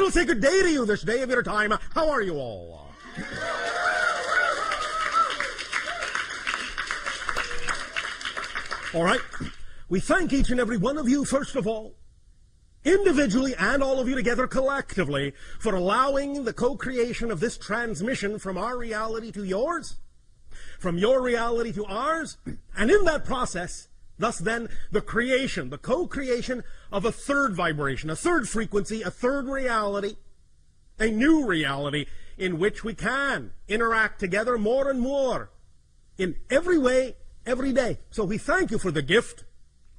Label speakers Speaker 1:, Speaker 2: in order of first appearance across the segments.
Speaker 1: will say good day to you this day of your time. How are you all? All right. We thank each and every one of you, first of all, individually and all of you together collectively, for allowing the co-creation of this transmission from our reality to yours, from your reality to ours, and in that process, thus then, the creation, the co-creation of a third vibration, a third frequency, a third reality, a new reality in which we can interact together more and more in every way, every day. So we thank you for the gift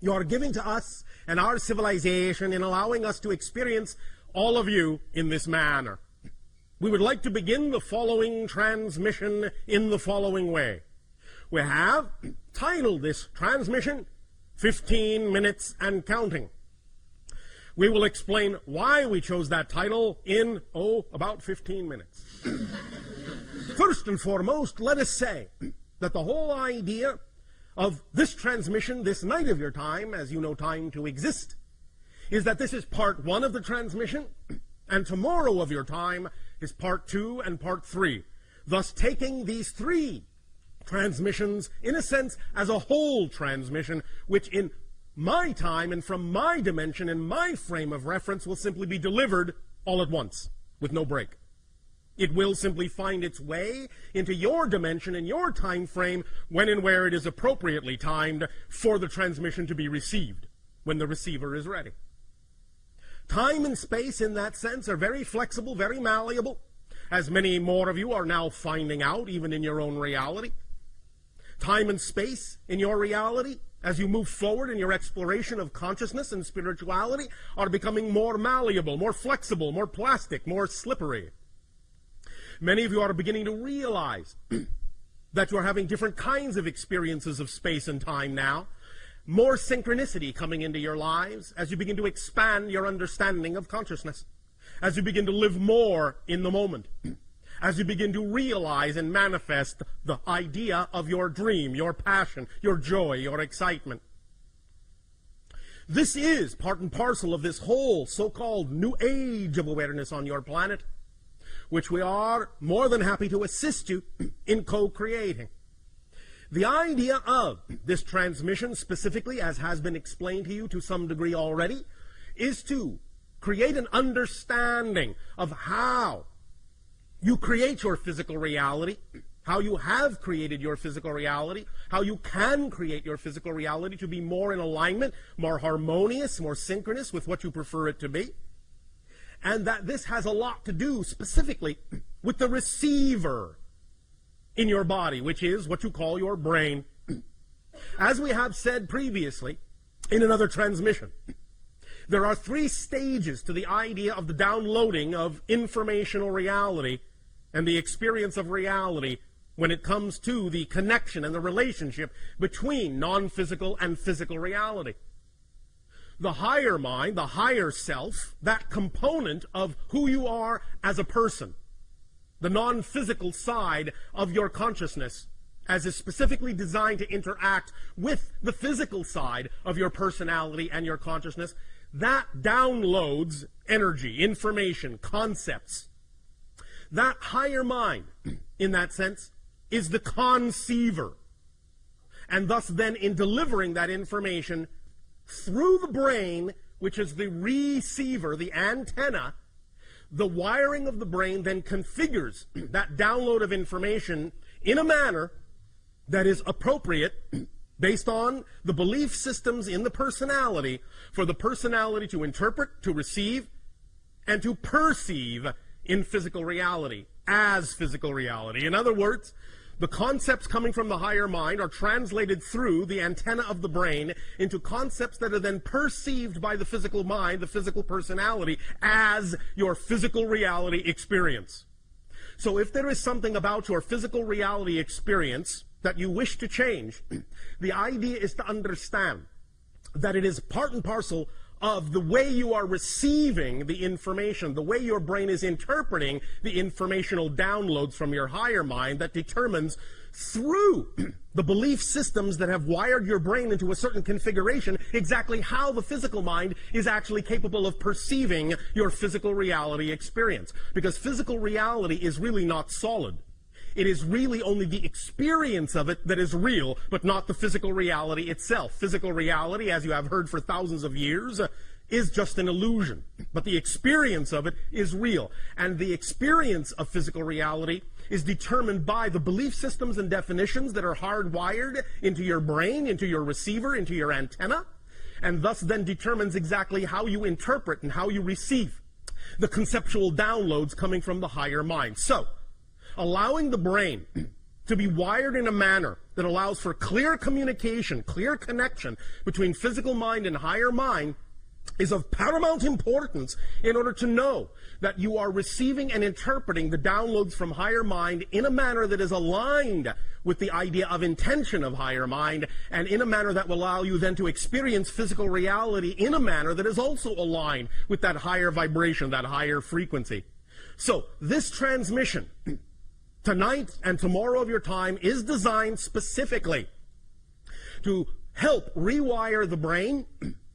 Speaker 1: you are giving to us and our civilization in allowing us to experience all of you in this manner. We would like to begin the following transmission in the following way. We have titled this transmission 15 Minutes and Counting. We will explain why we chose that title in, about 15 minutes. First and foremost, let us say that the whole idea of this transmission, this night of your time, as you know time to exist, is that this is part 1 of the transmission, and tomorrow of your time is part 2 and part 3. Thus taking these 3 transmissions, in a sense, as a whole transmission, which in my time and from my dimension and my frame of reference will simply be delivered all at once, with no break. It will simply find its way into your dimension and your time frame when and where it is appropriately timed for the transmission to be received, when the receiver is ready. Time and space in that sense are very flexible, very malleable, as many more of you are now finding out, even in your own reality. Time and space in your reality, as you move forward in your exploration of consciousness and spirituality, are becoming more malleable, more flexible, more plastic, more slippery. Many of you are beginning to realize that you're having different kinds of experiences of space and time now, more synchronicity coming into your lives as you begin to expand your understanding of consciousness, as you begin to live more in the moment, as you begin to realize and manifest the idea of your dream, your passion, your joy, your excitement. This is part and parcel of this whole so-called new age of awareness on your planet, which we are more than happy to assist you in co-creating. The idea of this transmission, specifically, as has been explained to you to some degree already, is to create an understanding of how you create your physical reality, how you have created your physical reality, how you can create your physical reality to be more in alignment, more harmonious, more synchronous with what you prefer it to be. And that this has a lot to do specifically with the receiver in your body, which is what you call your brain. As we have said previously in another transmission, there are 3 stages to the idea of the downloading of informational reality and the experience of reality when it comes to the connection and the relationship between non-physical and physical reality. The higher mind, the higher self, that component of who you are as a person, the non-physical side of your consciousness, as is specifically designed to interact with the physical side of your personality and your consciousness, that downloads energy, information, concepts. That higher mind, in that sense, is the conceiver. And thus then, in delivering that information through the brain, which is the receiver, the antenna, the wiring of the brain then configures that download of information in a manner that is appropriate based on the belief systems in the personality, for the personality to interpret, to receive, and to perceive in physical reality, as physical reality. In other words, the concepts coming from the higher mind are translated through the antenna of the brain into concepts that are then perceived by the physical mind, the physical personality, as your physical reality experience. So if there is something about your physical reality experience that you wish to change, the idea is to understand that it is part and parcel of the way you are receiving the information, the way your brain is interpreting the informational downloads from your higher mind that determines through the belief systems that have wired your brain into a certain configuration exactly how the physical mind is actually capable of perceiving your physical reality experience. Because physical reality is really not solid. It is really only the experience of it that is real, but not the physical reality itself. Physical reality, as you have heard for thousands of years, is just an illusion. But the experience of it is real. And the experience of physical reality is determined by the belief systems and definitions that are hardwired into your brain, into your receiver, into your antenna, and thus then determines exactly how you interpret and how you receive the conceptual downloads coming from the higher mind. So, allowing the brain to be wired in a manner that allows for clear communication, clear connection between physical mind and higher mind is of paramount importance in order to know that you are receiving and interpreting the downloads from higher mind in a manner that is aligned with the idea of intention of higher mind, and in a manner that will allow you then to experience physical reality in a manner that is also aligned with that higher vibration, that higher frequency. So this transmission tonight and tomorrow of your time is designed specifically to help rewire the brain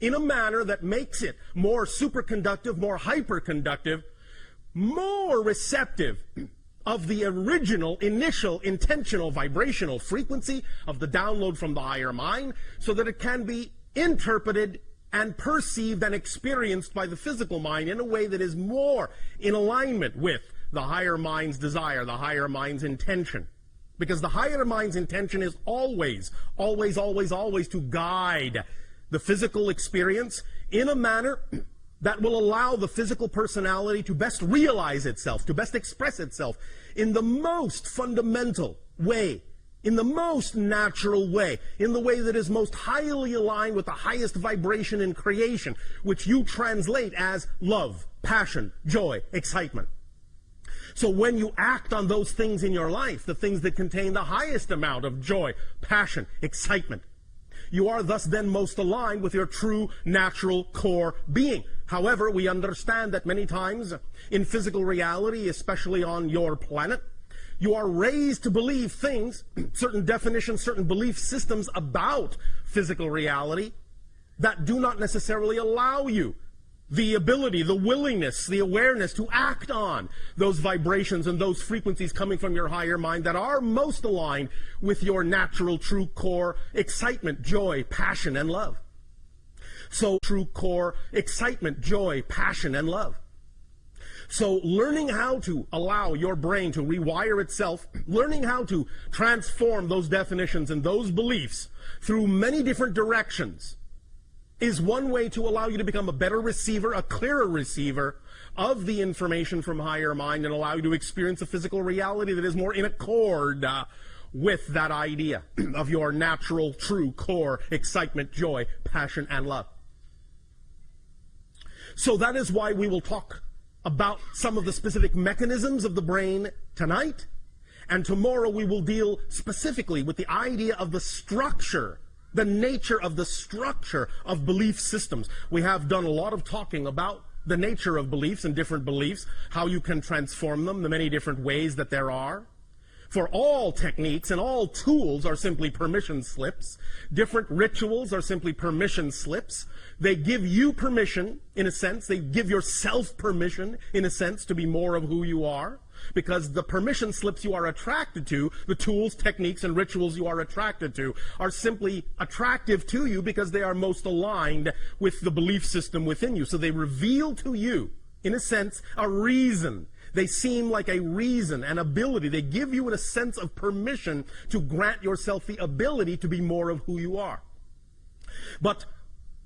Speaker 1: in a manner that makes it more superconductive, more hyperconductive, more receptive of the original, initial, intentional, vibrational frequency of the download from the higher mind, so that it can be interpreted and perceived and experienced by the physical mind in a way that is more in alignment with the higher mind's desire, the higher mind's intention. Because the higher mind's intention is always, always, always, always to guide the physical experience in a manner that will allow the physical personality to best realize itself, to best express itself in the most fundamental way, in the most natural way, in the way that is most highly aligned with the highest vibration in creation, which you translate as love, passion, joy, excitement. So when you act on those things in your life, the things that contain the highest amount of joy, passion, excitement, you are thus then most aligned with your true natural core being. However, we understand that many times in physical reality, especially on your planet, you are raised to believe things, certain definitions, certain belief systems about physical reality that do not necessarily allow you the ability, the willingness, the awareness to act on those vibrations and those frequencies coming from your higher mind that are most aligned with your natural true core excitement, joy, passion, and love. So true core excitement, joy, passion, and love. So learning how to allow your brain to rewire itself, learning how to transform those definitions and those beliefs through many different directions is one way to allow you to become a better receiver, a clearer receiver of the information from higher mind, and allow you to experience a physical reality that is more in accord with that idea of your natural, true core excitement, joy, passion, and love. So that is why we will talk about some of the specific mechanisms of the brain tonight, and tomorrow we will deal specifically with the idea of the structure, the nature of the structure of belief systems. We have done a lot of talking about the nature of beliefs and different beliefs, how you can transform them, the many different ways that there are. For all techniques and all tools are simply permission slips. Different rituals are simply permission slips. They give you permission, in a sense. They give yourself permission, in a sense, to be more of who you are. Because the permission slips you are attracted to, the tools, techniques, and rituals you are attracted to, are simply attractive to you because they are most aligned with the belief system within you. So they reveal to you, in a sense, a reason. They seem like a reason, an ability. They give you a sense of permission to grant yourself the ability to be more of who you are. But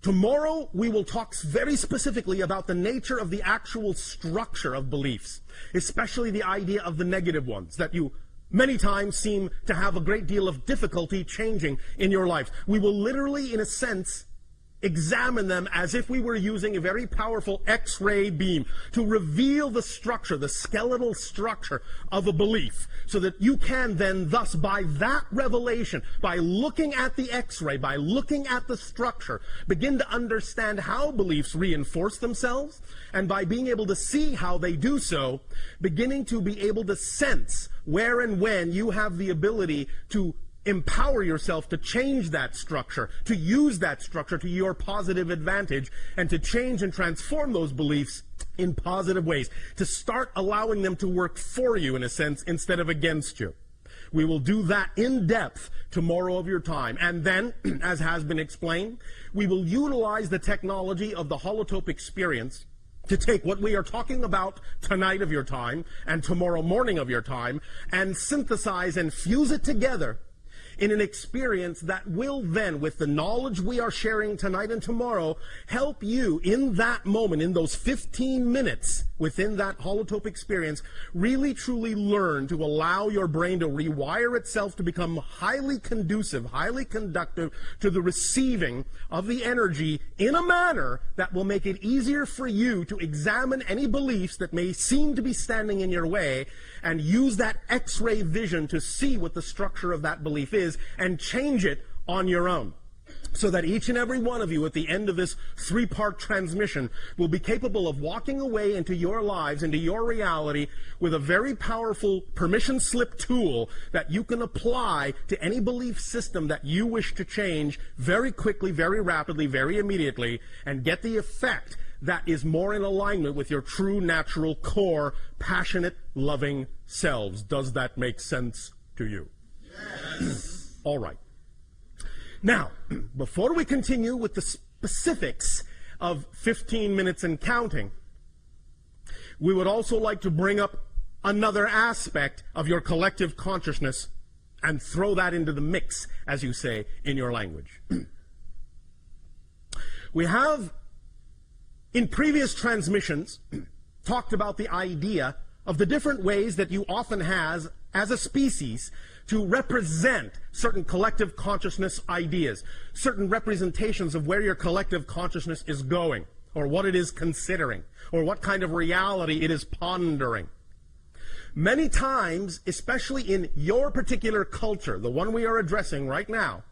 Speaker 1: tomorrow, we will talk very specifically about the nature of the actual structure of beliefs, especially the idea of the negative ones that you many times seem to have a great deal of difficulty changing in your life. We will literally, in a sense, examine them as if we were using a very powerful X-ray beam to reveal the structure, the skeletal structure of a belief, so that you can then thus, by that revelation, by looking at the X-ray, by looking at the structure, begin to understand how beliefs reinforce themselves, and by being able to see how they do so, beginning to be able to sense where and when you have the ability to empower yourself to change that structure, to use that structure to your positive advantage, and to change and transform those beliefs in positive ways, to start allowing them to work for you, in a sense, instead of against you. We will do that in depth tomorrow of your time. And then, as has been explained, we will utilize the technology of the holotope experience to take what we are talking about tonight of your time and tomorrow morning of your time and synthesize and fuse it together in an experience that will then, with the knowledge we are sharing tonight and tomorrow, help you in that moment, in those 15 minutes within that holotope experience, really truly learn to allow your brain to rewire itself to become highly conducive, highly conductive to the receiving of the energy in a manner that will make it easier for you to examine any beliefs that may seem to be standing in your way and use that X-ray vision to see what the structure of that belief is and change it on your own, so that each and every one of you at the end of this 3-part transmission will be capable of walking away into your lives, into your reality, with a very powerful permission slip tool that you can apply to any belief system that you wish to change very quickly, very rapidly, very immediately, and get the effect that is more in alignment with your true, natural, core, passionate, loving selves. Does that make sense to you? Yes. All right. Now, before we continue with the specifics of 15 minutes and counting, we would also like to bring up another aspect of your collective consciousness and throw that into the mix, as you say in your language. We have, in previous transmissions, talked about the idea of the different ways that you often have, as a species, to represent certain collective consciousness ideas, certain representations of where your collective consciousness is going, or what it is considering, or what kind of reality it is pondering. Many times, especially in your particular culture, the one we are addressing right now,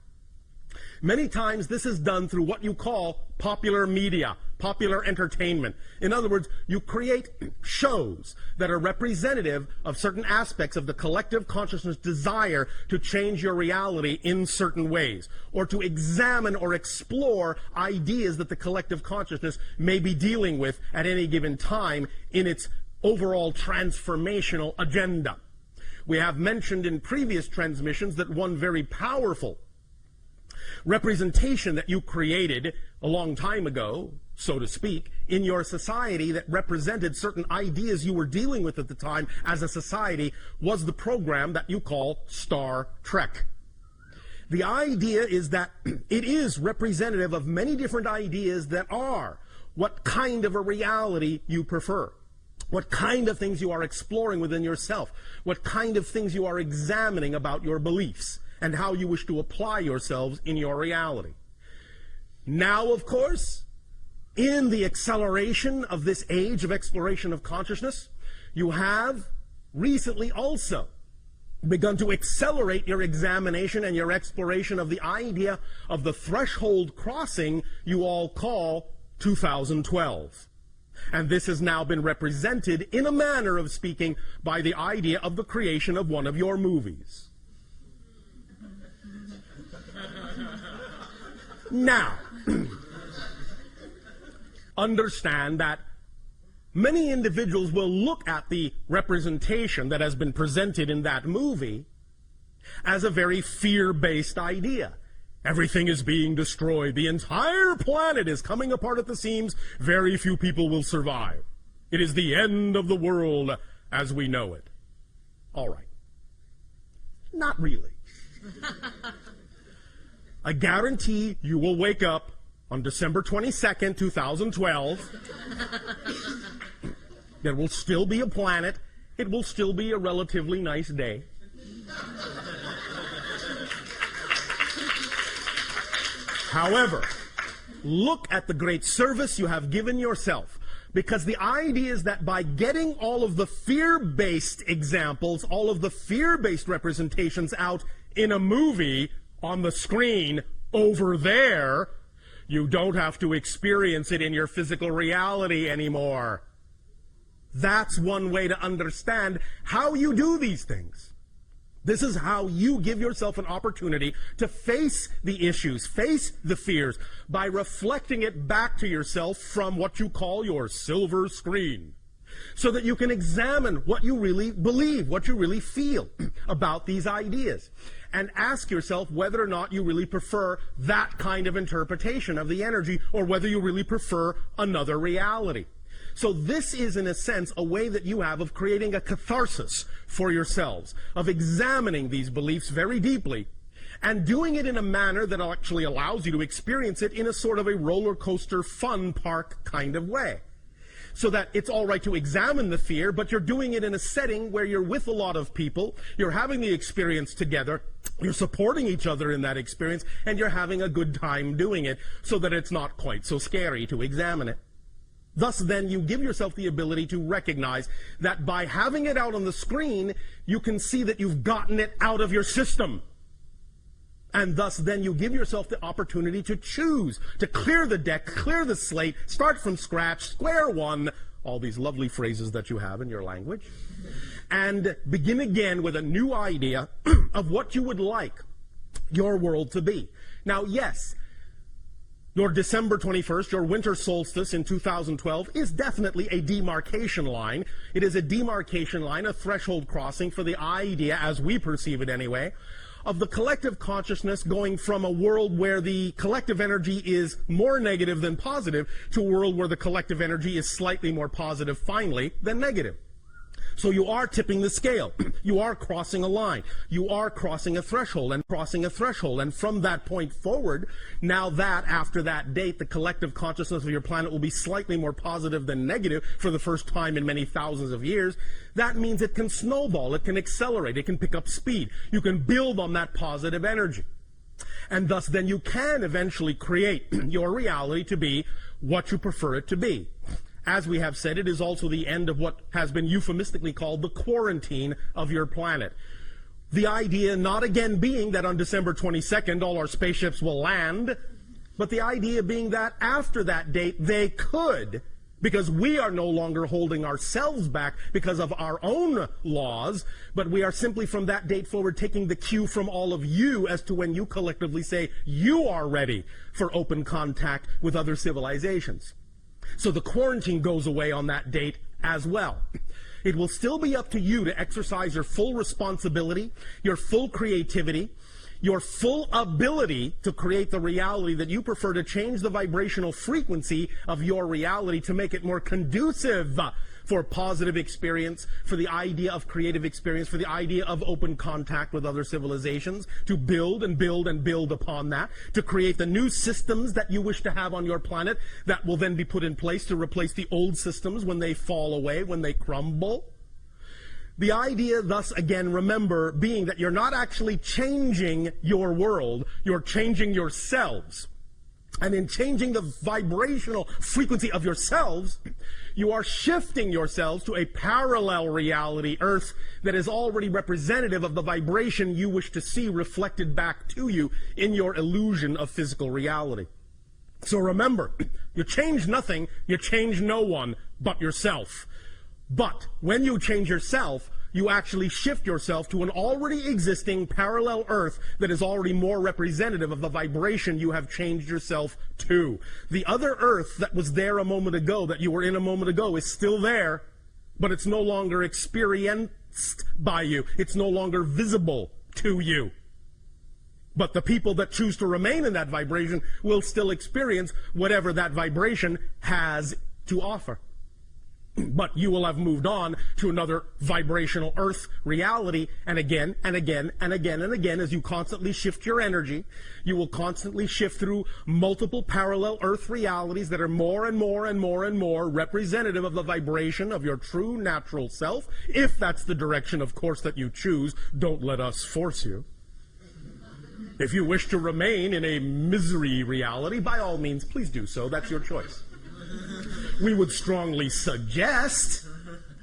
Speaker 1: many times this is done through what you call popular media, popular entertainment. In other words, you create shows that are representative of certain aspects of the collective consciousness desire to change your reality in certain ways, or to examine or explore ideas that the collective consciousness may be dealing with at any given time in its overall transformational agenda. We have mentioned in previous transmissions that one very powerful representation that you created a long time ago, so to speak, in your society that represented certain ideas you were dealing with at the time as a society was the program that you call Star Trek. The idea is that it is representative of many different ideas that are what kind of a reality you prefer, what kind of things you are exploring within yourself, what kind of things you are examining about your beliefs, and how you wish to apply yourselves in your reality. Now, of course, in the acceleration of this age of exploration of consciousness, you have recently also begun to accelerate your examination and your exploration of the idea of the threshold crossing you all call 2012. And this has now been represented, in a manner of speaking, by the idea of the creation of one of your movies. Now, understand that many individuals will look at the representation that has been presented in that movie as a very fear-based idea. Everything is being destroyed. The entire planet is coming apart at the seams. Very few people will survive. It is the end of the world as we know it. All right. Not really. I guarantee you will wake up on December 22nd, 2012. There will still be a planet. It will still be a relatively nice day. However, look at the great service you have given yourself. Because the idea is that by getting all of the fear-based examples, all of the fear-based representations out in a movie on the screen over there, you don't have to experience it in your physical reality anymore. That's one way to understand how you do these things. This is how you give yourself an opportunity to face the issues, face the fears, by reflecting it back to yourself from what you call your silver screen, so that you can examine what you really believe, what you really feel about these ideas, and ask yourself whether or not you really prefer that kind of interpretation of the energy, or whether you really prefer another reality. So this is, in a sense, a way that you have of creating a catharsis for yourselves, of examining these beliefs very deeply, and doing it in a manner that actually allows you to experience it in a sort of a roller coaster fun park kind of way. So that it's all right to examine the fear, but you're doing it in a setting where you're with a lot of people, you're having the experience together, you're supporting each other in that experience, and you're having a good time doing it, so that it's not quite so scary to examine it. Thus, then, you give yourself the ability to recognize that by having it out on the screen, you can see that you've gotten it out of your system. And thus, then, you give yourself the opportunity to choose, to clear the deck, clear the slate, start from scratch, square one, all these lovely phrases that you have in your language, and begin again with a new idea of what you would like your world to be. Now, yes, your December 21st, your winter solstice in 2012, is definitely a demarcation line. It is a demarcation line, a threshold crossing for the idea, as we perceive it anyway, of the collective consciousness going from a world where the collective energy is more negative than positive to a world where the collective energy is slightly more positive, finally, than negative. So you are tipping the scale. You are crossing a line. You are crossing a threshold and crossing a threshold. And from that point forward, now that after that date, the collective consciousness of your planet will be slightly more positive than negative for the first time in many thousands of years, that means it can snowball, it can accelerate, it can pick up speed. You can build on that positive energy. And thus then you can eventually create your reality to be what you prefer it to be. As we have said, it is also the end of what has been euphemistically called the quarantine of your planet. The idea not again being that on December 22nd all our spaceships will land, but the idea being that after that date they could, because we are no longer holding ourselves back because of our own laws, but we are simply from that date forward taking the cue from all of you as to when you collectively say you are ready for open contact with other civilizations. So the quarantine goes away on that date as well. It will still be up to you to exercise your full responsibility, your full creativity, your full ability to create the reality that you prefer, to change the vibrational frequency of your reality to make it more conducive for positive experience, for the idea of creative experience, for the idea of open contact with other civilizations, to build and build and build upon that, to create the new systems that you wish to have on your planet that will then be put in place to replace the old systems when they fall away, when they crumble. The idea, thus, again, remember, being that you're not actually changing your world, you're changing yourselves. And in changing the vibrational frequency of yourselves, you are shifting yourselves to a parallel reality, Earth, that is already representative of the vibration you wish to see reflected back to you in your illusion of physical reality. So remember, you change nothing, you change no one but yourself. But when you change yourself, you actually shift yourself to an already existing parallel Earth that is already more representative of the vibration you have changed yourself to. The other Earth that was there a moment ago, that you were in a moment ago, is still there, but it's no longer experienced by you. It's no longer visible to you. But the people that choose to remain in that vibration will still experience whatever that vibration has to offer. But you will have moved on to another vibrational Earth reality, and again, and again, and again, and again, as you constantly shift your energy, you will constantly shift through multiple parallel Earth realities that are more and more and more and more representative of the vibration of your true natural self, if that's the direction, of course, that you choose. Don't let us force you. If you wish to remain in a misery reality, by all means, please do so. That's your choice. We would strongly suggest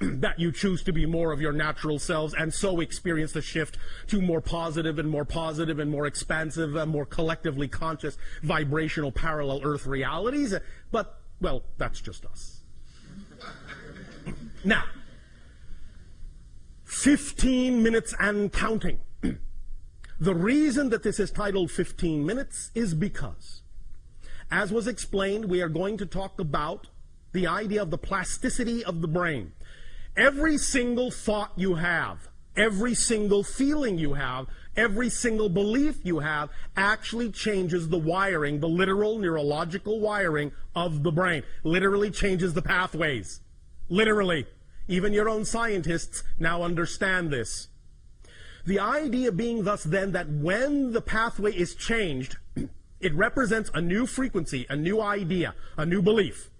Speaker 1: that you choose to be more of your natural selves and so experience the shift to more positive and more positive and more expansive and more collectively conscious vibrational parallel earth realities. But, well, that's just us. Now, 15 minutes and counting. The reason that this is titled 15 minutes is because, as was explained, we are going to talk about the idea of the plasticity of the brain. Every single thought you have, every single feeling you have, every single belief you have actually changes the wiring, the literal neurological wiring of the brain. Literally changes the pathways. Literally. Even your own scientists now understand this. The idea being thus then that when the pathway is changed, it represents a new frequency, a new idea, a new belief.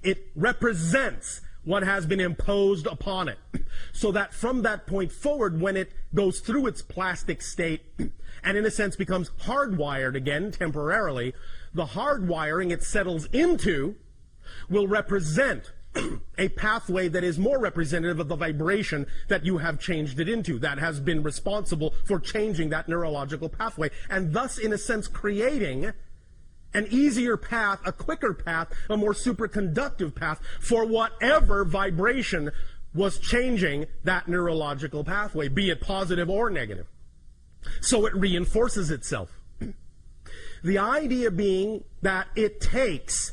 Speaker 1: It represents what has been imposed upon it. So that from that point forward, when it goes through its plastic state and in a sense becomes hardwired again temporarily, the hardwiring it settles into will represent a pathway that is more representative of the vibration that you have changed it into, that has been responsible for changing that neurological pathway, and thus, in a sense, creating an easier path, a quicker path, a more superconductive path for whatever vibration was changing that neurological pathway, be it positive or negative. So it reinforces itself. The idea being that it takes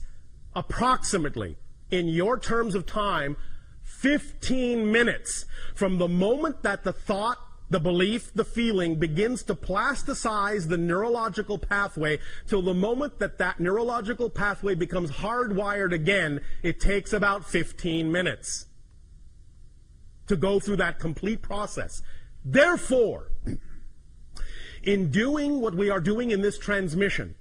Speaker 1: approximately, in your terms of time, 15 minutes from the moment that the thought, the belief, the feeling begins to plasticize the neurological pathway till the moment that that neurological pathway becomes hardwired again. It takes about 15 minutes to go through that complete process. Therefore, in doing what we are doing in this transmission,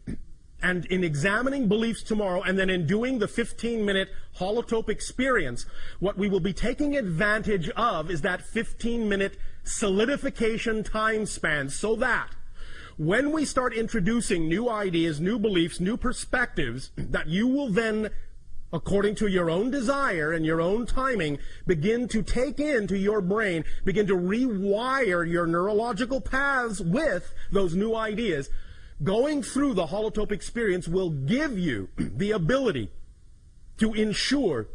Speaker 1: and in examining beliefs tomorrow, and then in doing the 15-minute holotope experience, what we will be taking advantage of is that 15-minute solidification time span, so that when we start introducing new ideas, new beliefs, new perspectives, that you will then, according to your own desire and your own timing, begin to take into your brain, begin to rewire your neurological paths with those new ideas. Going through the holotope experience will give you the ability to ensure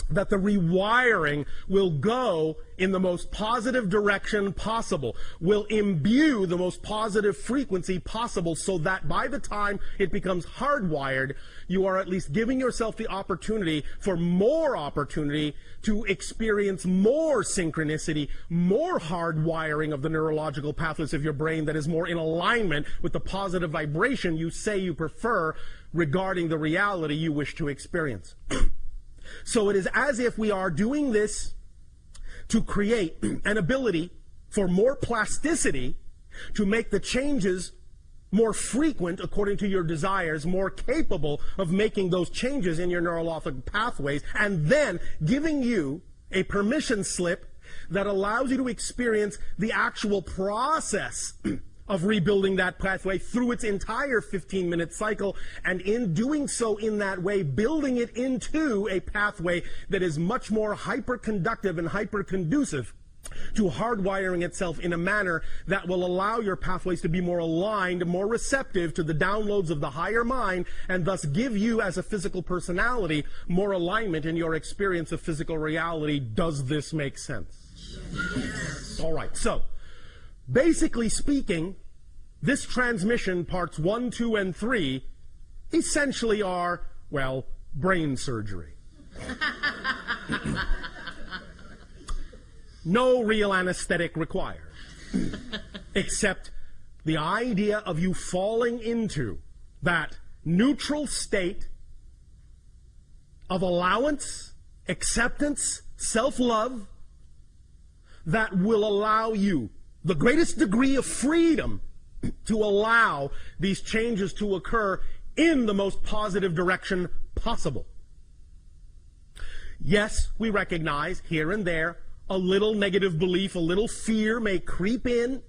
Speaker 1: that the rewiring will go in the most positive direction possible, will imbue the most positive frequency possible, so that by the time it becomes hardwired, you are at least giving yourself the opportunity for more opportunity to experience more synchronicity, more hardwiring of the neurological pathways of your brain that is more in alignment with the positive vibration you say you prefer regarding the reality you wish to experience. So it is as if we are doing this to create an ability for more plasticity, to make the changes more frequent according to your desires, more capable of making those changes in your neurological pathways, and then giving you a permission slip that allows you to experience the actual process of rebuilding that pathway through its entire 15-minute cycle, and in doing so in that way, building it into a pathway that is much more hyper-conductive and hyper-conducive to hardwiring itself in a manner that will allow your pathways to be more aligned, more receptive to the downloads of the higher mind, and thus give you, as a physical personality, more alignment in your experience of physical reality. Does this make sense? Yes. All right, so basically speaking, this transmission, parts 1, 2, and 3, essentially are, well, brain surgery. No real anesthetic required, except the idea of you falling into that neutral state of allowance, acceptance, self-love that will allow you the greatest degree of freedom to allow these changes to occur in the most positive direction possible. Yes, we recognize here and there a little negative belief, a little fear may creep in,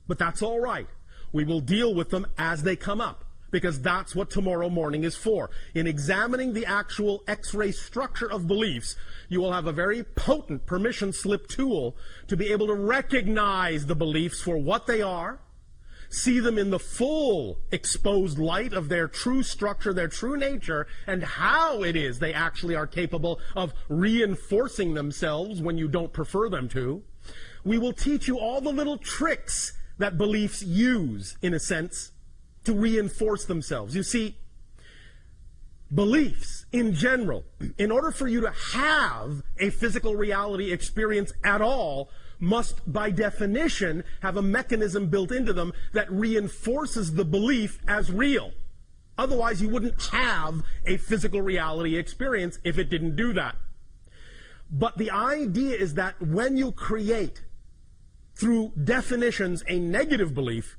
Speaker 1: but that's all right. We will deal with them as they come up, because that's what tomorrow morning is for. In examining the actual X-ray structure of beliefs, you will have a very potent permission slip tool to be able to recognize the beliefs for what they are, see them in the full exposed light of their true structure, their true nature, and how it is they actually are capable of reinforcing themselves when you don't prefer them to. We will teach you all the little tricks that beliefs use, in a sense, to reinforce themselves. You see, beliefs in general, in order for you to have a physical reality experience at all, must by definition have a mechanism built into them that reinforces the belief as real. Otherwise, you wouldn't have a physical reality experience if it didn't do that. But the idea is that when you create, through definitions, a negative belief,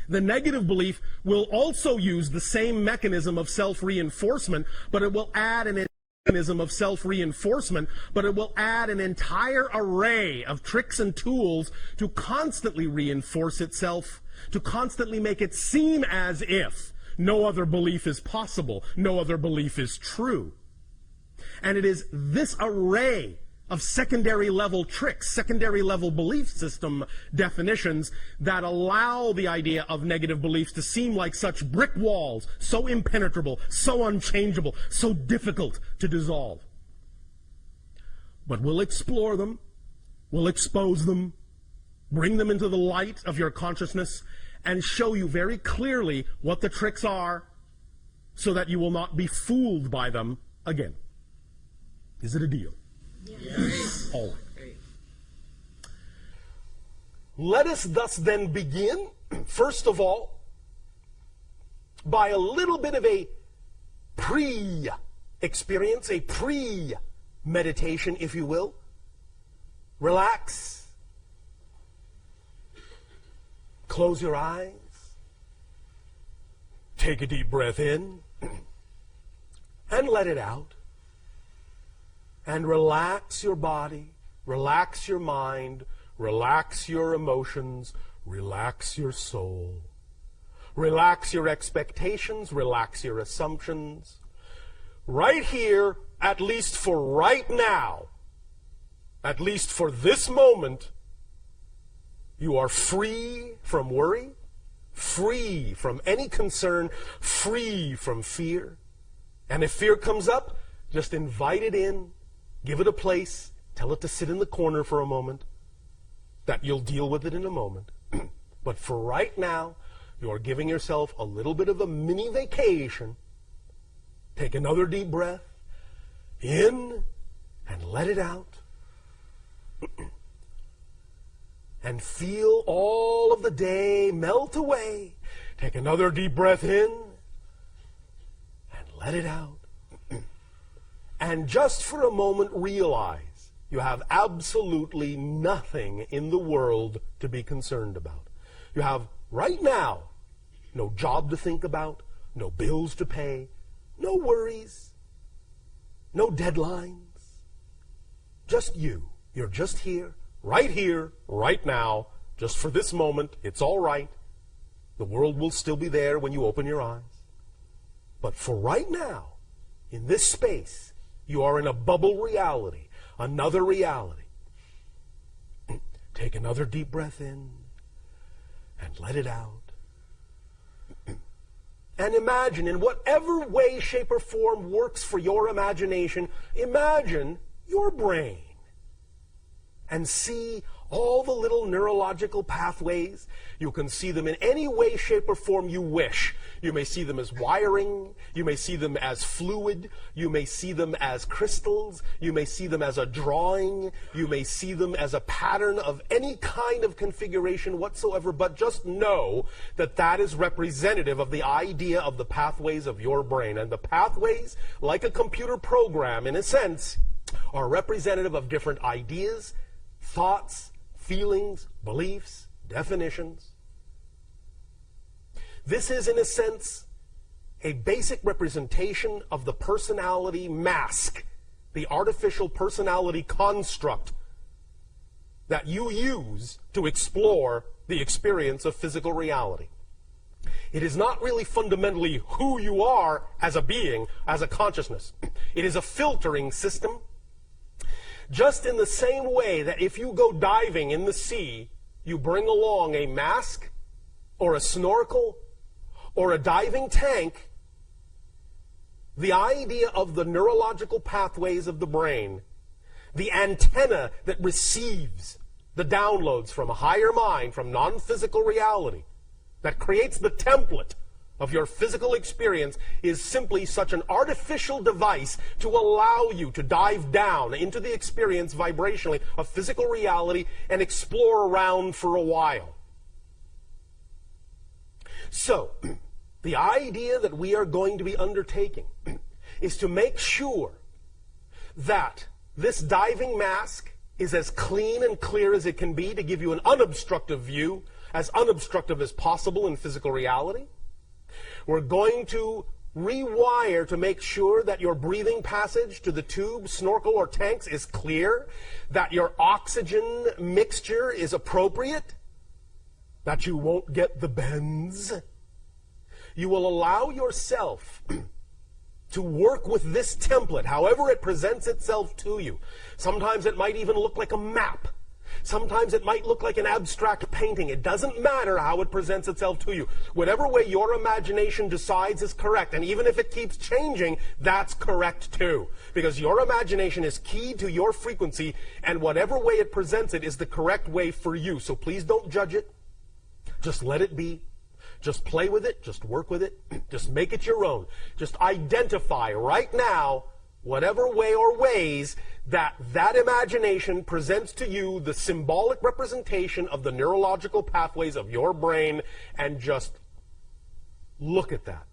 Speaker 1: the negative belief will also use the same mechanism of self-reinforcement, but it will add an mechanism of self-reinforcement, but it will add an entire array of tricks and tools to constantly reinforce itself, to constantly make it seem as if no other belief is possible, no other belief is true. And it is this array of secondary level tricks, secondary level belief system definitions that allow the idea of negative beliefs to seem like such brick walls, so impenetrable, so unchangeable, so difficult to dissolve. But we'll explore them, we'll expose them, bring them into the light of your consciousness, and show you very clearly what the tricks are so that you will not be fooled by them again. Is it a deal? Yes. All right. Let us thus then begin, first of all, by a little bit of a pre-experience, a pre-meditation, if you will. Relax. Close your eyes. Take a deep breath in and let it out. And relax your body, relax your mind, relax your emotions, relax your soul. Relax your expectations, relax your assumptions. Right here, at least for right now, at least for this moment, you are free from worry, free from any concern, free from fear. And if fear comes up, just invite it in. Give it a place. Tell it to sit in the corner for a moment. That you'll deal with it in a moment. But for right now, you are giving yourself a little bit of a mini vacation. Take another deep breath. In and let it out. And feel all of the day melt away. Take another deep breath in and let it out. And just for a moment realize you have absolutely nothing in the world to be concerned about. You have, right now, no job to think about, no bills to pay, no worries, no deadlines. Just you. You're just here, right now, just for this moment. It's all right. The world will still be there when you open your eyes. But for right now, in this space, you are in a bubble reality, another reality. Take another deep breath in and let it out. And imagine, in whatever way, shape, or form works for your imagination, imagine your brain and see all the little neurological pathways. You can see them in any way, shape, or form you wish. You may see them as wiring. You may see them as fluid. You may see them as crystals. You may see them as a drawing. You may see them as a pattern of any kind of configuration whatsoever. But just know that that is representative of the idea of the pathways of your brain. And the pathways, like a computer program, in a sense, are representative of different ideas, thoughts, feelings, beliefs, definitions. This is, in a sense, a basic representation of the personality mask, the artificial personality construct that you use to explore the experience of physical reality. It is not really fundamentally who you are as a being, as a consciousness. It is a filtering system. Just in the same way that if you go diving in the sea, you bring along a mask or a snorkel or a diving tank, the idea of the neurological pathways of the brain, the antenna that receives the downloads from a higher mind, from non-physical reality, that creates the template of your physical experience, is simply such an artificial device to allow you to dive down into the experience vibrationally of physical reality and explore around for a while. So, the idea that we are going to be undertaking is to make sure that this diving mask is as clean and clear as it can be, to give you an unobstructive view, as unobstructive as possible in physical reality. We're going to rewire to make sure that your breathing passage to the tube, snorkel, or tanks is clear, that your oxygen mixture is appropriate, that you won't get the bends. You will allow yourself to work with this template, however it presents itself to you. Sometimes it might even look like a map. Sometimes it might look like an abstract painting. It doesn't matter how it presents itself to you. Whatever way your imagination decides is correct. And even if it keeps changing, that's correct too. Because your imagination is keyed to your frequency, and whatever way it presents it is the correct way for you. So please don't judge it. Just let it be. Just play with it. Just work with it. Just make it your own. Just identify right now whatever way or ways that imagination presents to you the symbolic representation of the neurological pathways of your brain, and just look at that.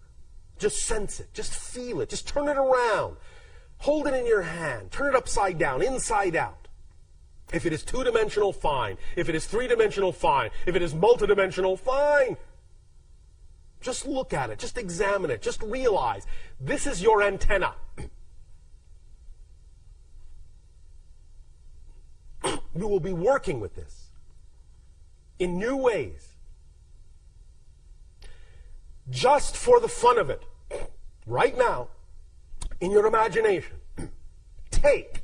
Speaker 1: Just sense it. Just feel it. Just turn it around. Hold it in your hand. Turn it upside down, inside out. If it is two-dimensional, fine. If it is three-dimensional, fine. If it is multidimensional, fine. Just look at it. Just examine it. Just realize this is your antenna. You will be working with this in new ways. Just for the fun of it, right now, in your imagination, take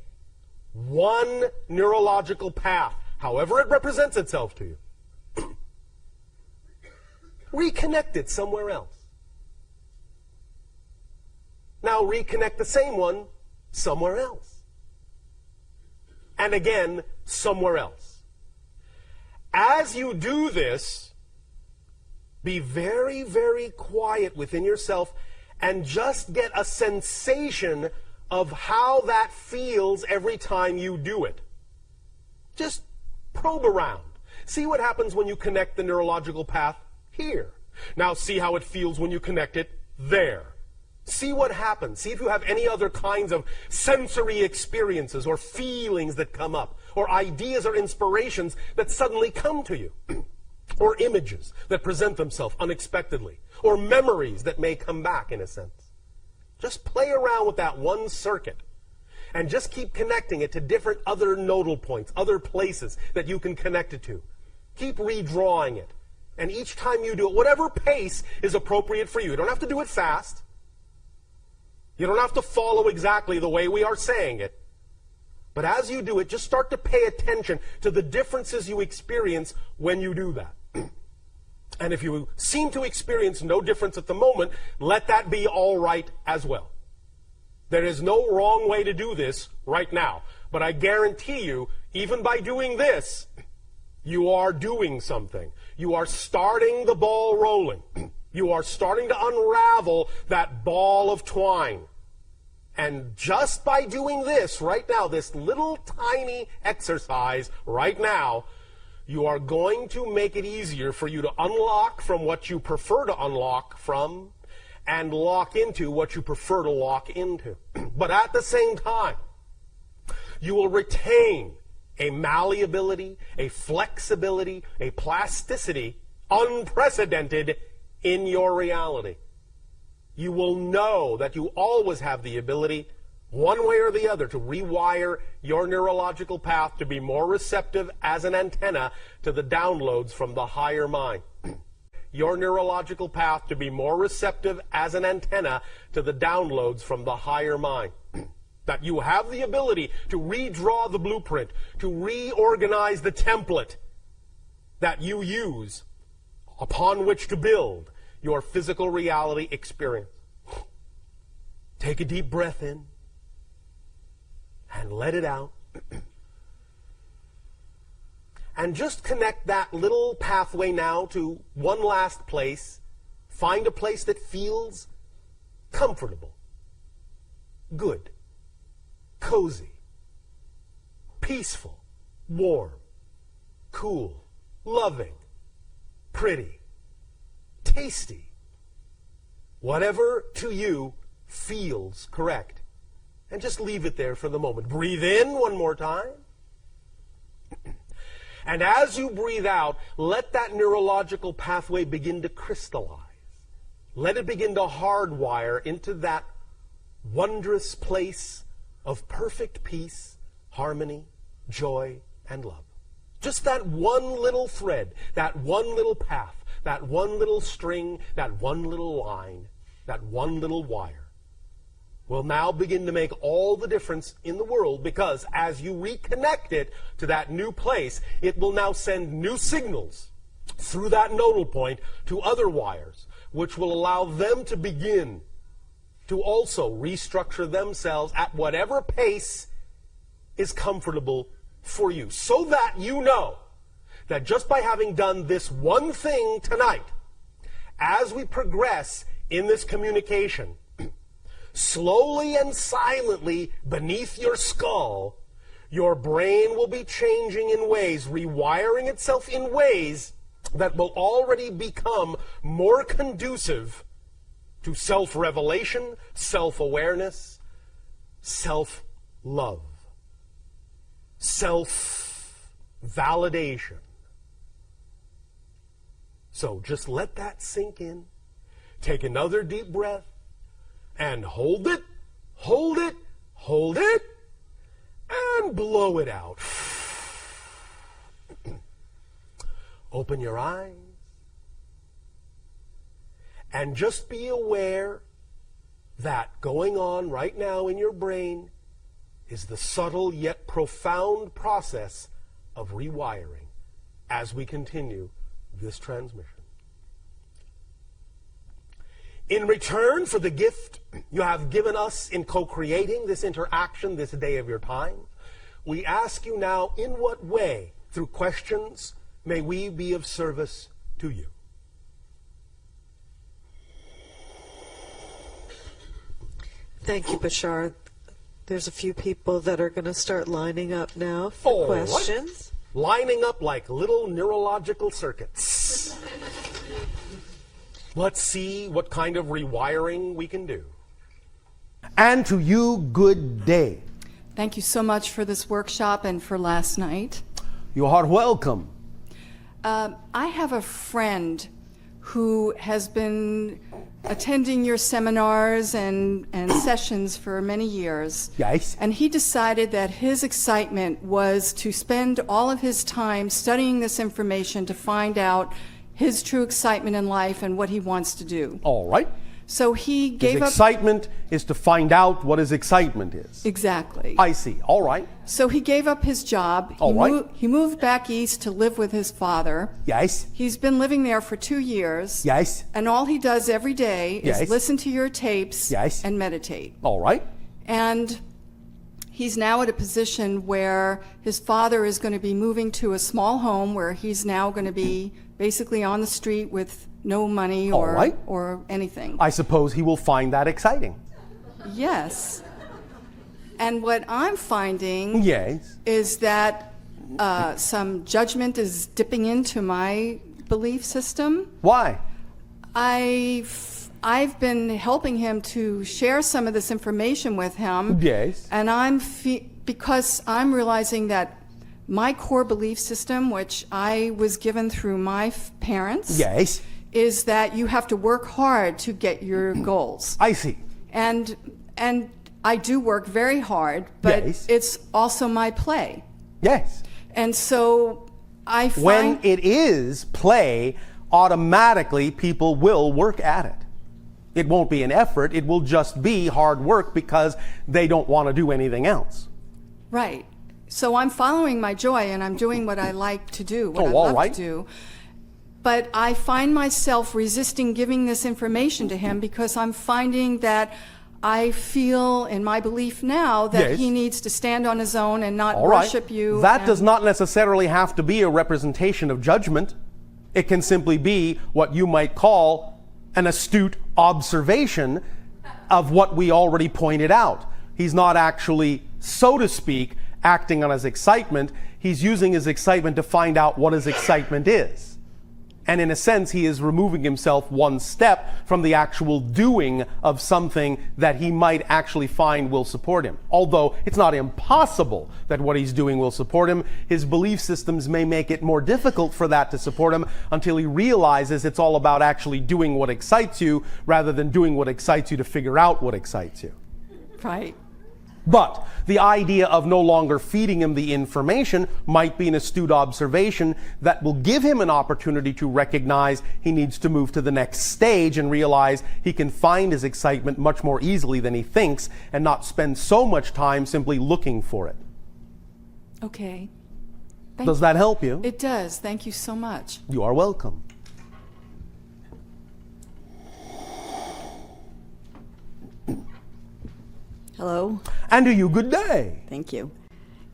Speaker 1: one neurological path, however it represents itself to you, reconnect it somewhere else. Now reconnect the same one somewhere else. And again, somewhere else. As you do this, be very, very quiet within yourself and just get a sensation of how that feels every time you do it. Just probe around. See what happens when you connect the neurological path here. Now see how it feels when you connect it there. See what happens. See if you have any other kinds of sensory experiences or feelings that come up, or ideas or inspirations that suddenly come to you, or images that present themselves unexpectedly, or memories that may come back in a sense. Just play around with that one circuit and just keep connecting it to different other nodal points, other places that you can connect it to. Keep redrawing it. And each time you do it, whatever pace is appropriate for you. You don't have to do it fast. You don't have to follow exactly the way we are saying it. But as you do it, just start to pay attention to the differences you experience when you do that. And if you seem to experience no difference at the moment, let that be all right as well. There is no wrong way to do this right now. But I guarantee you, even by doing this, you are doing something. You are starting the ball rolling. You are starting to unravel that ball of twine. And just by doing this right now, this little tiny exercise right now, you are going to make it easier for you to unlock from what you prefer to unlock from, and lock into what you prefer to lock into. But at the same time, you will retain a malleability, a flexibility, a plasticity unprecedented in your reality. You will know that you always have the ability, one way or the other, to rewire your neurological path to be more receptive as an antenna to the downloads from the higher mind. your neurological path to be more receptive as an antenna to the downloads from the higher mind. That you have the ability to redraw the blueprint, to reorganize the template that you use upon which to build your physical reality experience. Take a deep breath in and let it out. And just connect that little pathway now to one last place. Find a place that feels comfortable, good, cozy, peaceful, warm, cool, loving, pretty, tasty. Whatever to you feels correct. And just leave it there for the moment. Breathe in one more time. And as you breathe out, let that neurological pathway begin to crystallize. Let it begin to hardwire into that wondrous place of perfect peace, harmony, joy, and love. Just that one little thread, that one little path, that one little string, that one little line, that one little wire will now begin to make all the difference in the world, because as you reconnect it to that new place, it will now send new signals through that nodal point to other wires, which will allow them to begin to also restructure themselves at whatever pace is comfortable for you, so that you know that just by having done this one thing tonight, as we progress in this communication, slowly and silently beneath your skull, your brain will be changing in ways, rewiring itself in ways that will already become more conducive to self-revelation, self-awareness, self-love, self-validation. So just let that sink in. Take another deep breath. And hold it, hold it, hold it, and blow it out. Open your eyes. And just be aware that going on right now in your brain is the subtle yet profound process of rewiring as we continue this transmission. In return for the gift you have given us in co-creating this interaction this day of your time, we ask you now, in what way, through questions, may we be of service to you?
Speaker 2: Thank you, Bashar. There's a few people that are going to start lining up now for questions.
Speaker 1: Lining up like little neurological circuits. Let's see what kind of rewiring we can do. And to you, good day.
Speaker 3: Thank you so much for this workshop and for last night.
Speaker 1: You are welcome.
Speaker 3: I have a friend who has been attending your seminars and sessions for many years.
Speaker 1: Yes.
Speaker 3: And he decided that his excitement was to spend all of his time studying this information to find out his true excitement in life and what he wants to do.
Speaker 1: All right.
Speaker 3: So he gave
Speaker 1: his excitement is to find out what his excitement is.
Speaker 3: Exactly.
Speaker 1: I see. All right.
Speaker 3: So he gave up his job. He moved back east to live with his father.
Speaker 1: Yes.
Speaker 3: He's been living there for 2 years.
Speaker 1: Yes.
Speaker 3: And all he does every day is listen to your tapes and meditate.
Speaker 1: All right.
Speaker 3: And he's now at a position where his father is going to be moving to a small home where he's now going to be basically on the street with no money or anything.
Speaker 1: I suppose he will find that exciting.
Speaker 3: Yes. And what I'm finding is that some judgment is dipping into my belief system.
Speaker 1: Why?
Speaker 3: I've been helping him to share some of this information with him.
Speaker 1: Yes.
Speaker 3: And because I'm realizing that my core belief system, which I was given through my parents, is that you have to work hard to get your goals.
Speaker 1: I see.
Speaker 3: And I do work very hard, but it's also my play.
Speaker 1: Yes.
Speaker 3: And so I find...
Speaker 1: When it is play, automatically people will work at it. It won't be an effort, it will just be hard work because they don't want to do anything else.
Speaker 3: Right. So I'm following my joy and I'm doing what I like to do, what I
Speaker 1: all
Speaker 3: love
Speaker 1: right.
Speaker 3: to do. But I find myself resisting giving this information to him because I'm finding that I feel in my belief now that
Speaker 1: Yes.
Speaker 3: he needs to stand on his own and not
Speaker 1: All right.
Speaker 3: worship you.
Speaker 1: That
Speaker 3: and-
Speaker 1: does not necessarily have to be a representation of judgment. It can simply be what you might call an astute observation of what we already pointed out. He's not actually, so to speak, acting on his excitement. He's using his excitement to find out what his excitement is. And in a sense, he is removing himself one step from the actual doing of something that he might actually find will support him. Although it's not impossible that what he's doing will support him, his belief systems may make it more difficult for that to support him until he realizes it's all about actually doing what excites you rather than doing what excites you to figure out what excites you.
Speaker 3: Right.
Speaker 1: But the idea of no longer feeding him the information might be an astute observation that will give him an opportunity to recognize he needs to move to the next stage and realize he can find his excitement much more easily than he thinks and not spend so much time simply looking for it.
Speaker 3: Okay.
Speaker 1: Does that help you?
Speaker 3: It does. Thank you so much.
Speaker 1: You are welcome.
Speaker 4: Hello.
Speaker 1: And to you, good day.
Speaker 4: Thank you.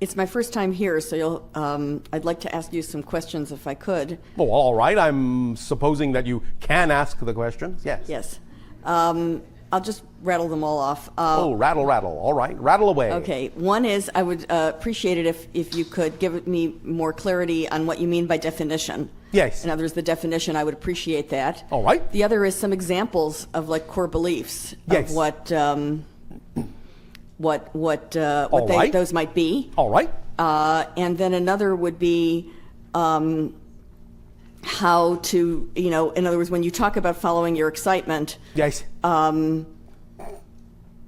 Speaker 4: It's my first time here, so I'd like to ask you some questions if I could.
Speaker 1: Oh, all right. I'm supposing that you can ask the questions. Yes.
Speaker 4: Yes. I'll just rattle them all off.
Speaker 1: Rattle, rattle. All right. Rattle away.
Speaker 4: Okay. One is I would appreciate it if you could give me more clarity on what you mean by definition.
Speaker 1: Yes.
Speaker 4: In other words, the definition, I would appreciate that.
Speaker 1: All right.
Speaker 4: The other is some examples of like core beliefs
Speaker 1: Yes.
Speaker 4: of what
Speaker 1: right.
Speaker 4: those might be.
Speaker 1: All right.
Speaker 4: And then another would be how to, in other words, when you talk about following your excitement,
Speaker 1: Yes.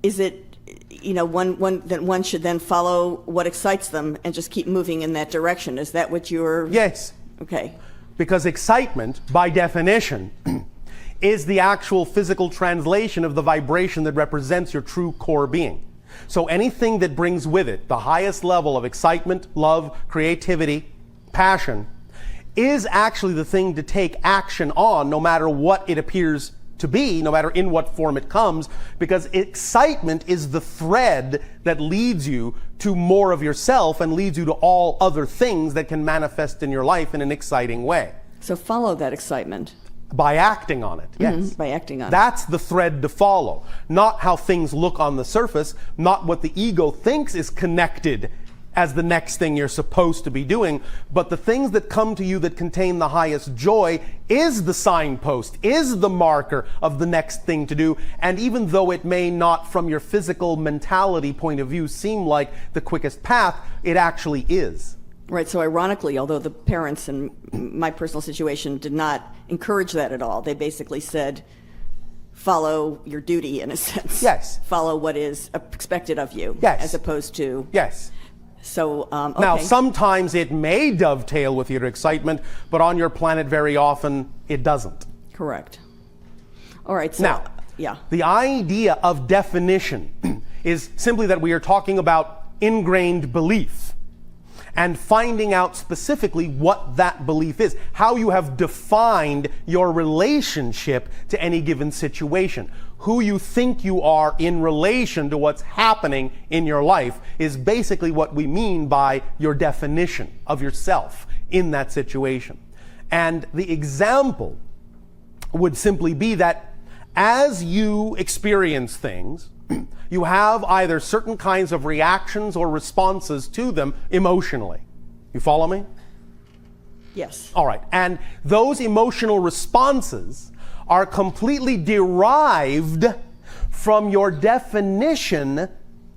Speaker 4: is it, that one should then follow what excites them and just keep moving in that direction? Is that what you're...
Speaker 1: Yes.
Speaker 4: Okay.
Speaker 1: Because excitement, by definition, is the actual physical translation of the vibration that represents your true core being. So anything that brings with it the highest level of excitement, love, creativity, passion, is actually the thing to take action on, no matter what it appears to be, no matter in what form it comes, because excitement is the thread that leads you to more of yourself and leads you to all other things that can manifest in your life in an exciting way.
Speaker 4: So follow that excitement.
Speaker 1: By acting on it, yes.
Speaker 4: By acting on it.
Speaker 1: That's the thread to follow. Not how things look on the surface, not what the ego thinks is connected as the next thing you're supposed to be doing, but the things that come to you that contain the highest joy is the signpost, is the marker of the next thing to do. And even though it may not, from your physical mentality point of view, seem like the quickest path, it actually is.
Speaker 4: Right, so ironically, although the parents in my personal situation did not encourage that at all, they basically said, follow your duty in a sense.
Speaker 1: Yes.
Speaker 4: Follow what is expected of you.
Speaker 1: Yes.
Speaker 4: As opposed to...
Speaker 1: Yes.
Speaker 4: So, okay.
Speaker 1: Now, sometimes it may dovetail with your excitement, but on your planet very often it doesn't.
Speaker 4: Correct. All right, so...
Speaker 1: Now,
Speaker 4: yeah.
Speaker 1: The idea of definition is simply that we are talking about ingrained belief and finding out specifically what that belief is, how you have defined your relationship to any given situation. Who you think you are in relation to what's happening in your life is basically what we mean by your definition of yourself in that situation. And the example would simply be that as you experience things, you have either certain kinds of reactions or responses to them emotionally. You follow me?
Speaker 4: Yes.
Speaker 1: All right. And those emotional responses are completely derived from your definition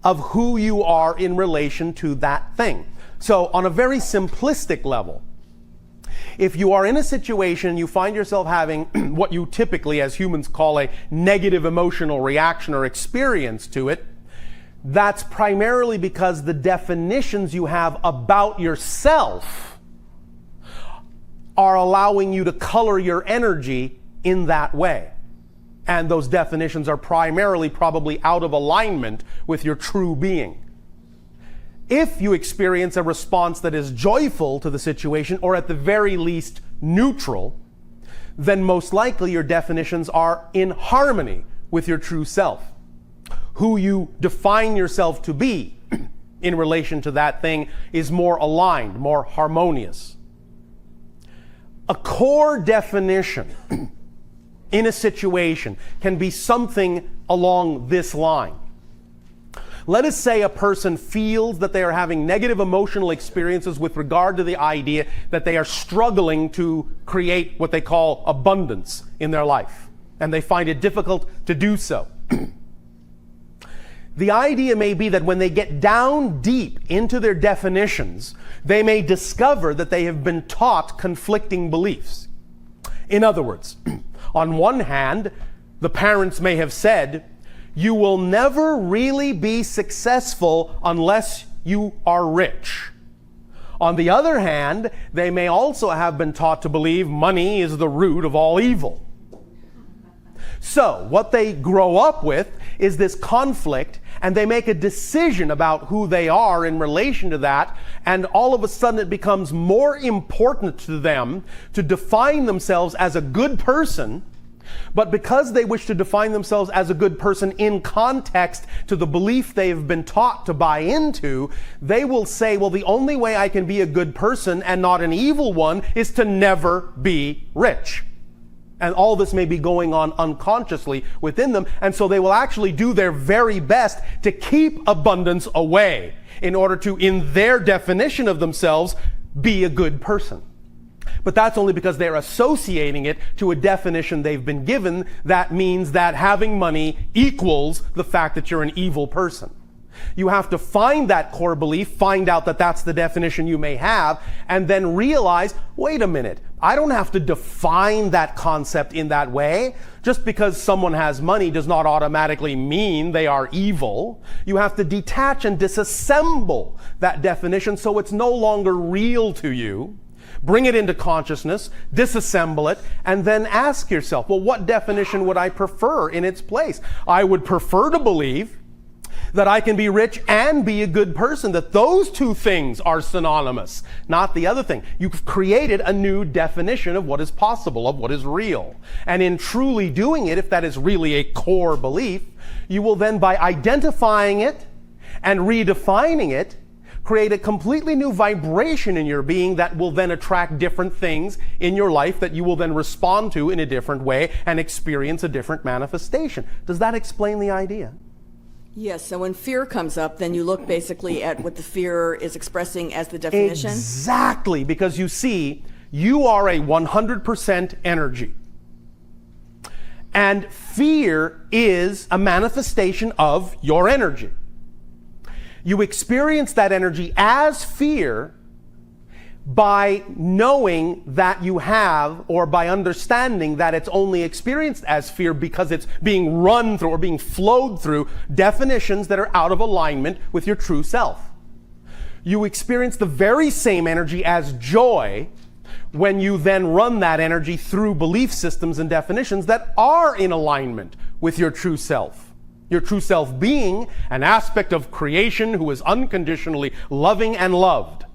Speaker 1: of who you are in relation to that thing. So on a very simplistic level, if you are in a situation, you find yourself having what you typically as humans call a negative emotional reaction or experience to it, that's primarily because the definitions you have about yourself are allowing you to color your energy in that way. And those definitions are primarily probably out of alignment with your true being. If you experience a response that is joyful to the situation, or at the very least neutral, then most likely your definitions are in harmony with your true self. Who you define yourself to be in relation to that thing is more aligned, more harmonious. A core definition in a situation can be something along this line. Let us say a person feels that they are having negative emotional experiences with regard to the idea that they are struggling to create what they call abundance in their life, and they find it difficult to do so. The idea may be that when they get down deep into their definitions, they may discover that they have been taught conflicting beliefs. In other words, on one hand, the parents may have said, "You will never really be successful unless you are rich." On the other hand, they may also have been taught to believe money is the root of all evil. So, what they grow up with is this conflict, and they make a decision about who they are in relation to that, and all of a sudden it becomes more important to them to define themselves as a good person. But because they wish to define themselves as a good person in context to the belief they've been taught to buy into, they will say, well, the only way I can be a good person and not an evil one is to never be rich. And all this may be going on unconsciously within them, and so they will actually do their very best to keep abundance away in order to, in their definition of themselves, be a good person. But that's only because they're associating it to a definition they've been given that means that having money equals the fact that you're an evil person. You have to find that core belief, find out that that's the definition you may have, and then realize, wait a minute, I don't have to define that concept in that way. Just because someone has money does not automatically mean they are evil. You have to detach and disassemble that definition so it's no longer real to you. Bring it into consciousness, disassemble it, and then ask yourself, well, what definition would I prefer in its place? I would prefer to believe that I can be rich and be a good person, that those two things are synonymous, not the other thing. You've created a new definition of what is possible, of what is real. And in truly doing it, if that is really a core belief, you will then, by identifying it and redefining it, create a completely new vibration in your being that will then attract different things in your life that you will then respond to in a different way and experience a different manifestation. Does that explain the idea?
Speaker 4: Yes, so when fear comes up, then you look basically at what the fear is expressing as the definition?
Speaker 1: Exactly, because you see, you are a 100% energy. And fear is a manifestation of your energy. You experience that energy as fear by knowing that you have, or by understanding that it's only experienced as fear because it's being run through or being flowed through definitions that are out of alignment with your true self. You experience the very same energy as joy when you then run that energy through belief systems and definitions that are in alignment with your true self. Your true self being an aspect of creation who is unconditionally loving and loved.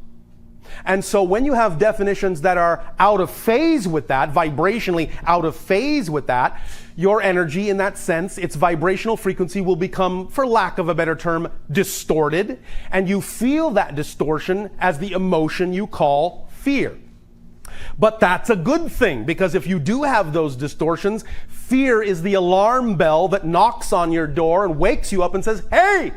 Speaker 1: And so when you have definitions that are out of phase with that, vibrationally out of phase with that, your energy in that sense, its vibrational frequency will become, for lack of a better term, distorted. And you feel that distortion as the emotion you call fear. But that's a good thing, because if you do have those distortions, fear is the alarm bell that knocks on your door and wakes you up and says, hey,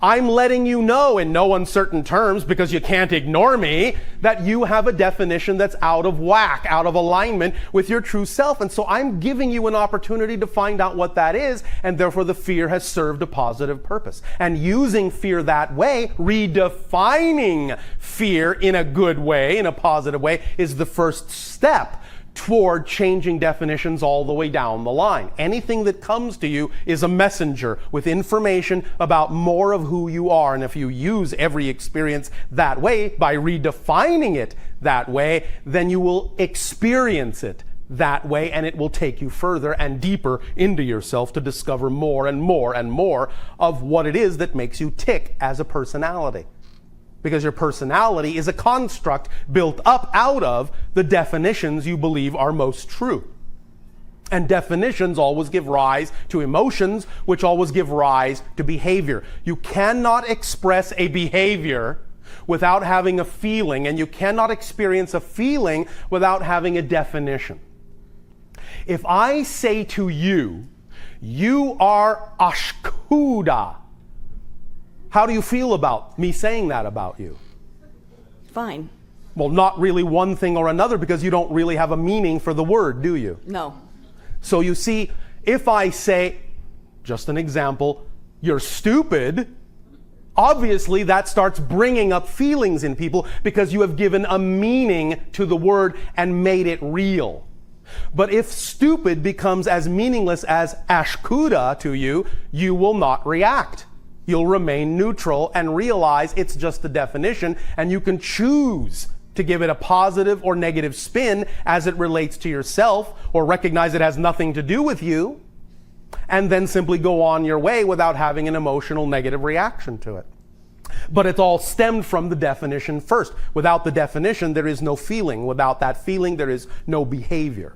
Speaker 1: I'm letting you know in no uncertain terms, because you can't ignore me, that you have a definition that's out of whack, out of alignment with your true self. And so I'm giving you an opportunity to find out what that is, and therefore the fear has served a positive purpose. And using fear that way, redefining fear in a good way, in a positive way, is the first step toward changing definitions all the way down the line. Anything that comes to you is a messenger with information about more of who you are. And if you use every experience that way, by redefining it that way, then you will experience it that way, and it will take you further and deeper into yourself to discover more and more and more of what it is that makes you tick as a personality. Because your personality is a construct built up out of the definitions you believe are most true. And definitions always give rise to emotions, which always give rise to behavior. You cannot express a behavior without having a feeling, and you cannot experience a feeling without having a definition. If I say to you, you are Ashuda, how do you feel about me saying that about you?
Speaker 4: Fine.
Speaker 1: Well, not really one thing or another, because you don't really have a meaning for the word, do you?
Speaker 4: No.
Speaker 1: So you see, if I say, just an example, you're stupid, obviously that starts bringing up feelings in people because you have given a meaning to the word and made it real. But if stupid becomes as meaningless as Ashuda to you, you will not react. You'll remain neutral and realize it's just a definition, and you can choose to give it a positive or negative spin as it relates to yourself, or recognize it has nothing to do with you, and then simply go on your way without having an emotional negative reaction to it. But it's all stemmed from the definition first. Without the definition, there is no feeling. Without that feeling, there is no behavior.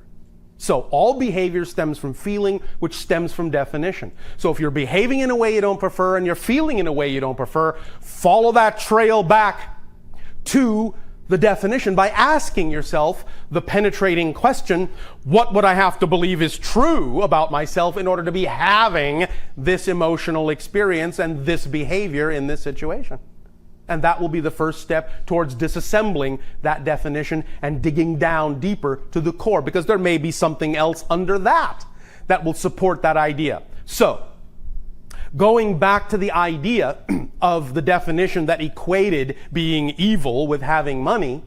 Speaker 1: So all behavior stems from feeling, which stems from definition. So if you're behaving in a way you don't prefer and you're feeling in a way you don't prefer, follow that trail back to the definition by asking yourself the penetrating question, what would I have to believe is true about myself in order to be having this emotional experience and this behavior in this situation? And that will be the first step towards disassembling that definition and digging down deeper to the core, because there may be something else under that that will support that idea. So, going back to the idea of the definition that equated being evil with having money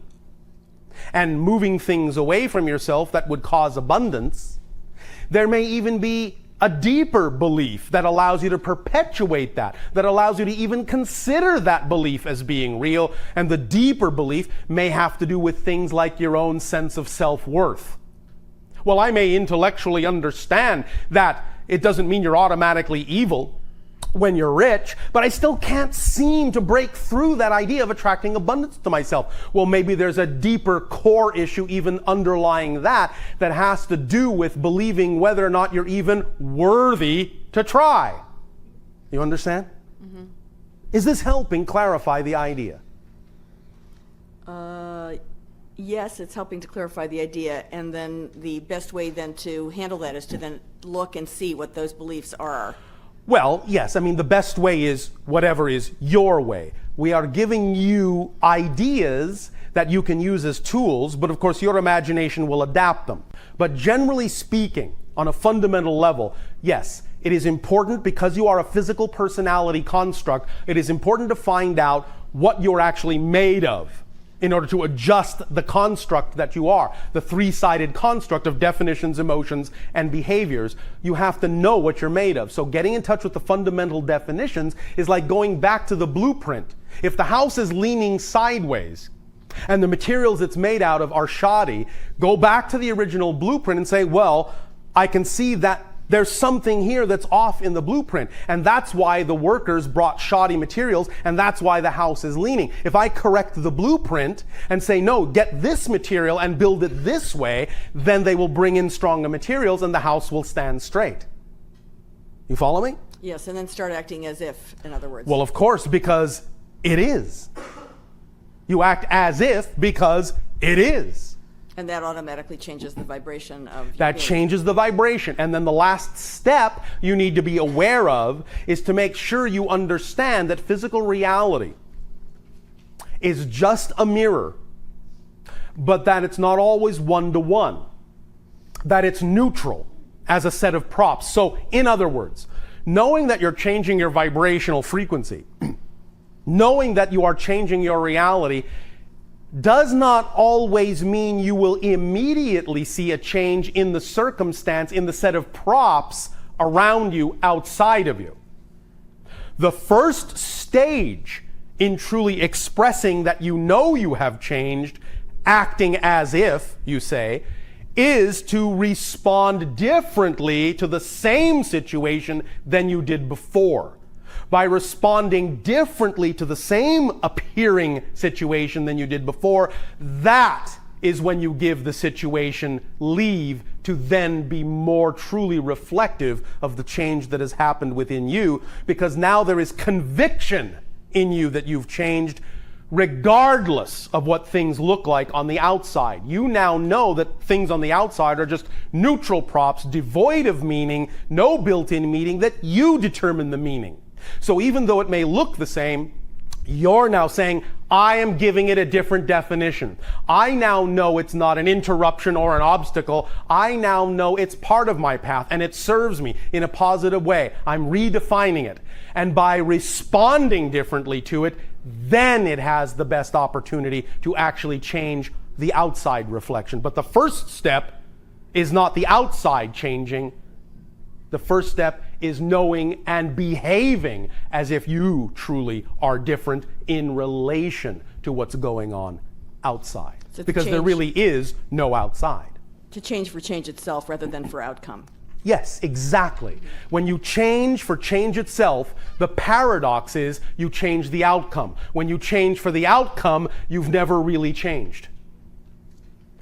Speaker 1: and moving things away from yourself that would cause abundance, there may even be a deeper belief that allows you to perpetuate that allows you to even consider that belief as being real. And the deeper belief may have to do with things like your own sense of self-worth. Well, I may intellectually understand that it doesn't mean you're automatically evil when you're rich, but I still can't seem to break through that idea of attracting abundance to myself. Well, maybe there's a deeper core issue even underlying that has to do with believing whether or not you're even worthy to try. You understand? Mm-hmm. Is this helping clarify the idea?
Speaker 4: Yes, it's helping to clarify the idea, and then the best way then to handle that is to then look and see what those beliefs are.
Speaker 1: Well, yes. I mean, the best way is whatever is your way. We are giving you ideas that you can use as tools, but of course your imagination will adapt them. But generally speaking, on a fundamental level, yes, it is important, because you are a physical personality construct, it is important to find out what you're actually made of in order to adjust the construct that you are, the three-sided construct of definitions, emotions, and behaviors. You have to know what you're made of. So getting in touch with the fundamental definitions is like going back to the blueprint. If the house is leaning sideways and the materials it's made out of are shoddy, go back to the original blueprint and say, well, I can see that there's something here that's off in the blueprint, and that's why the workers brought shoddy materials, and that's why the house is leaning. If I correct the blueprint and say, no, get this material and build it this way, then they will bring in stronger materials and the house will stand straight. You follow me?
Speaker 4: Yes, and then start acting as if, in other words.
Speaker 1: Well, of course, because it is. You act as if because it is.
Speaker 4: And that automatically changes the vibration of your
Speaker 1: That
Speaker 4: being.
Speaker 1: changes the vibration. And then the last step you need to be aware of is to make sure you understand that physical reality is just a mirror, but that it's not always one-to-one, that it's neutral as a set of props. So, in other words, knowing that you're changing your vibrational frequency, knowing that you are changing your reality, does not always mean you will immediately see a change in the circumstance, in the set of props around you, outside of you. The first stage in truly expressing that you know you have changed acting as if, you say, is to respond differently to the same situation than you did before. By responding differently to the same appearing situation than you did before, that is when you give the situation leave to then be more truly reflective of the change that has happened within you, because now there is conviction in you that you've changed, regardless of what things look like on the outside. You now know that things on the outside are just neutral props, devoid of meaning, no built-in meaning, that you determine the meaning. So even though it may look the same, you're now saying, I am giving it a different definition. I now know it's not an interruption or an obstacle. I now know it's part of my path and it serves me in a positive way. I'm redefining it. And by responding differently to it, then it has the best opportunity to actually change the outside reflection. But the first step is not the outside changing. The first step is knowing and behaving as if you truly are different in relation to what's going on outside.
Speaker 4: So
Speaker 1: because there really is no outside.
Speaker 4: To change for change itself rather than for outcome.
Speaker 1: Yes, exactly. When you change for change itself, the paradox is you change the outcome. When you change for the outcome, you've never really changed.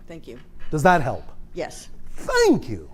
Speaker 4: Thank you.
Speaker 1: Does that help?
Speaker 4: Yes.
Speaker 1: Thank you.